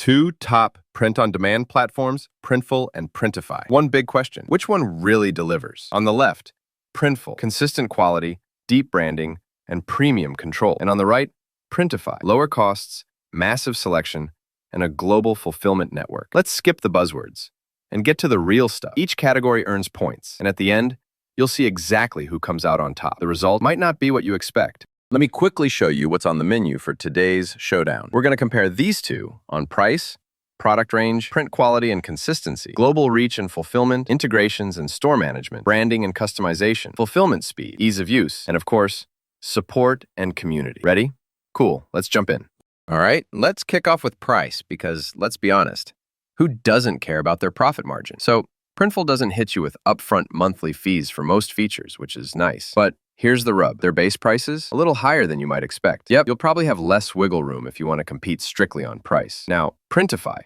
Two top print-on-demand platforms, Printful and Printify. One big question, which one really delivers? On the left, Printful, consistent quality, deep branding, and premium control. And on the right, Printify, lower costs, massive selection, and a global fulfillment network. Let's skip the buzzwords and get to the real stuff. Each category earns points, and at the end, you'll see exactly who comes out on top. The result might not be what you expect. Let me quickly show you what's on the menu for today's showdown. We're going to compare these two on price, product range, print quality and consistency, global reach and fulfillment, integrations and store management, branding and customization, fulfillment speed, ease of use, and of course, support and community. Ready? Cool, let's jump in. All right, let's kick off with price because, let's be honest, who doesn't care about their profit margin? So, Printful doesn't hit you with upfront monthly fees for most features, which is nice. But here's the rub. Their base prices, a little higher than you might expect. Yep, you'll probably have less wiggle room if you want to compete strictly on price. Now, Printify.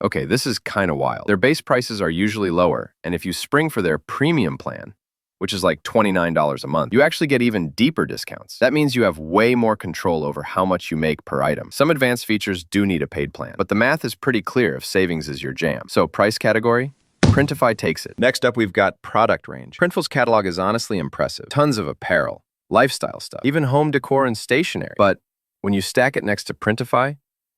Okay, this is kind of wild. Their base prices are usually lower, and if you spring for their premium plan, which is like $29 a month, you actually get even deeper discounts. That means you have way more control over how much you make per item. Some advanced features do need a paid plan, but the math is pretty clear if savings is your jam. So, price category? Printify takes it. Next up, we've got product range. Printful's catalog is honestly impressive. Tons of apparel, lifestyle stuff, even home decor and stationery. But when you stack it next to Printify,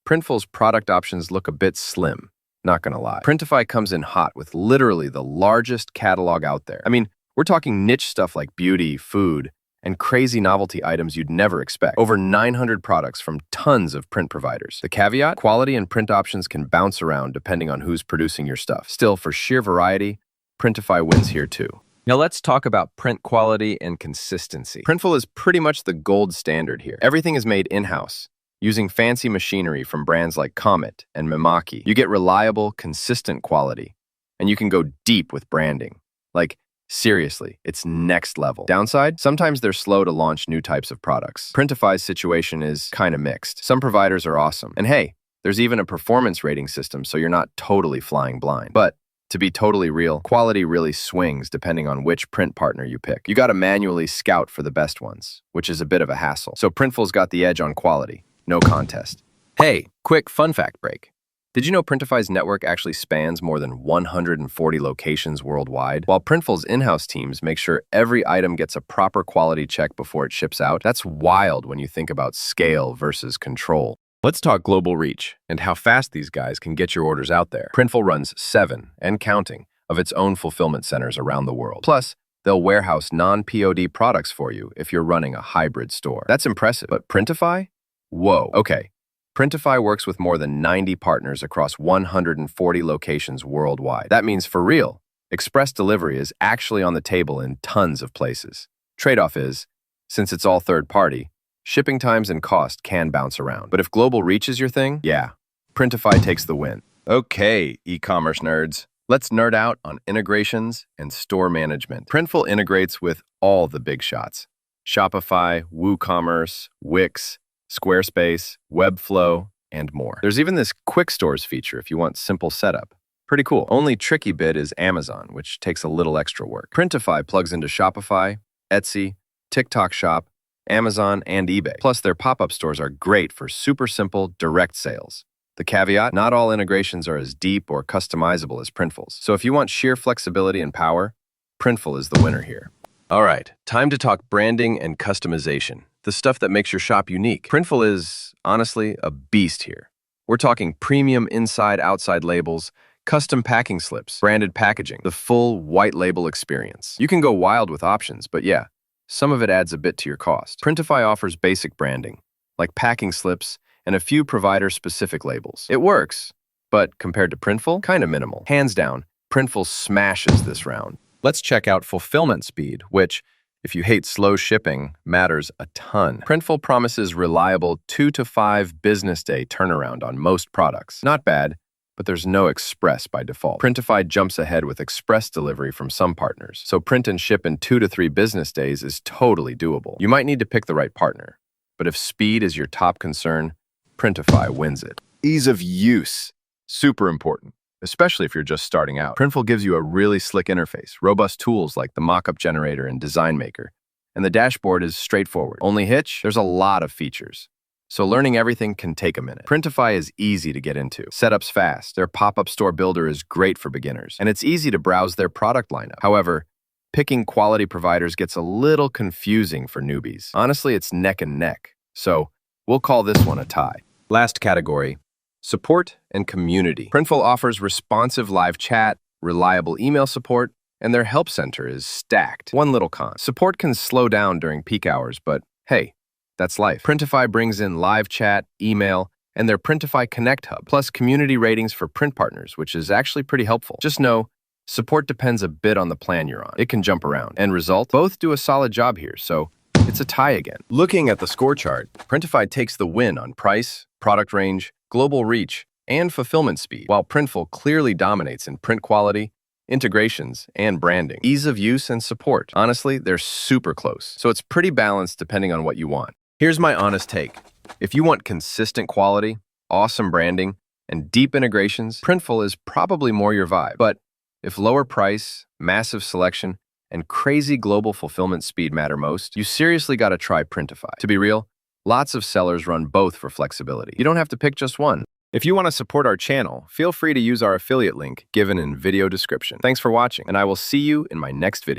Printful's product options look a bit slim, not gonna lie. Printify comes in hot with literally the largest catalog out there. I mean, we're talking niche stuff like beauty, food, and crazy novelty items you'd never expect. Over 900 products from tons of print providers. The caveat? Quality and print options can bounce around depending on who's producing your stuff. Still, for sheer variety, Printify wins here too. Now let's talk about print quality and consistency. Printful is pretty much the gold standard here. Everything is made in-house, using fancy machinery from brands like Comet and Mimaki. You get reliable, consistent quality, and you can go deep with branding. Like, seriously, it's next level. Downside? Sometimes they're slow to launch new types of products. Printify's situation is kind of mixed. Some providers are awesome. And hey, there's even a performance rating system, so you're not totally flying blind. But to be totally real, quality really swings depending on which print partner you pick. You gotta manually scout for the best ones, which is a bit of a hassle. So Printful's got the edge on quality. No contest. Hey, quick fun fact break. Did you know Printify's network actually spans more than 140 locations worldwide? While Printful's in-house teams make sure every item gets a proper quality check before it ships out, that's wild when you think about scale versus control. Let's talk global reach and how fast these guys can get your orders out there. Printful runs 7, and counting, of its own fulfillment centers around the world. Plus, they'll warehouse non-POD products for you if you're running a hybrid store. That's impressive. But Printify? Whoa. Okay. Printify works with more than 90 partners across 140 locations worldwide. That means, for real, express delivery is actually on the table in tons of places. Trade-off is, since it's all third-party, shipping times and cost can bounce around. But if global reach is your thing, yeah, Printify takes the win. Okay, e-commerce nerds, let's nerd out on integrations and store management. Printful integrates with all the big shots: Shopify, WooCommerce, Wix, Squarespace, Webflow, and more. There's even this quick stores feature if you want simple setup. Pretty cool. Only tricky bit is Amazon, which takes a little extra work. Printify plugs into Shopify, Etsy, TikTok Shop, Amazon, and eBay. Plus, their pop-up stores are great for super simple, direct sales. The caveat? Not all integrations are as deep or customizable as Printful's. So if you want sheer flexibility and power, Printful is the winner here. All right, time to talk branding and customization. The stuff that makes your shop unique. Printful is, honestly, a beast here. We're talking premium inside-outside labels, custom packing slips, branded packaging, the full white label experience. You can go wild with options, but yeah, some of it adds a bit to your cost. Printify offers basic branding, like packing slips and a few provider-specific labels. It works, but compared to Printful, kind of minimal. Hands down, Printful smashes this round. Let's check out fulfillment speed, which, if you hate slow shipping, matters a ton. Printful promises reliable 2 to 5 business day turnaround on most products. Not bad, but there's no express by default. Printify jumps ahead with express delivery from some partners, so print and ship in 2 to 3 business days is totally doable. You might need to pick the right partner, but if speed is your top concern, Printify wins it. Ease of use. Super important, especially if you're just starting out. Printful gives you a really slick interface, robust tools like the mockup generator and design maker, and the dashboard is straightforward. Only hitch? There's a lot of features. so learning everything can take a minute. Printify is easy to get into. Setup's fast. Their pop-up store builder is great for beginners, and it's easy to browse their product lineup. However, picking quality providers gets a little confusing for newbies. Honestly, it's neck and neck, so we'll call this one a tie. Last category, support and community. Printful offers responsive live chat, reliable email support, and their help center is stacked. One little con: support can slow down during peak hours, but hey, that's life. Printify brings in live chat, email, and their Printify Connect Hub, plus community ratings for print partners, which is actually pretty helpful. Just know, support depends a bit on the plan you're on. It can jump around. End result, both do a solid job here, so it's a tie again. Looking at the score chart, Printify takes the win on price, product range, global reach, and fulfillment speed, while Printful clearly dominates in print quality, integrations, and branding. Ease of use and support. Honestly, they're super close, so it's pretty balanced depending on what you want. Here's my honest take. If you want consistent quality, awesome branding, and deep integrations, Printful is probably more your vibe. But if lower price, massive selection, and crazy global fulfillment speed matter most, you seriously gotta try Printify. To be real, lots of sellers run both for flexibility. You don't have to pick just one. If you want to support our channel, feel free to use our affiliate link given in video description. Thanks for watching, and I will see you in my next video.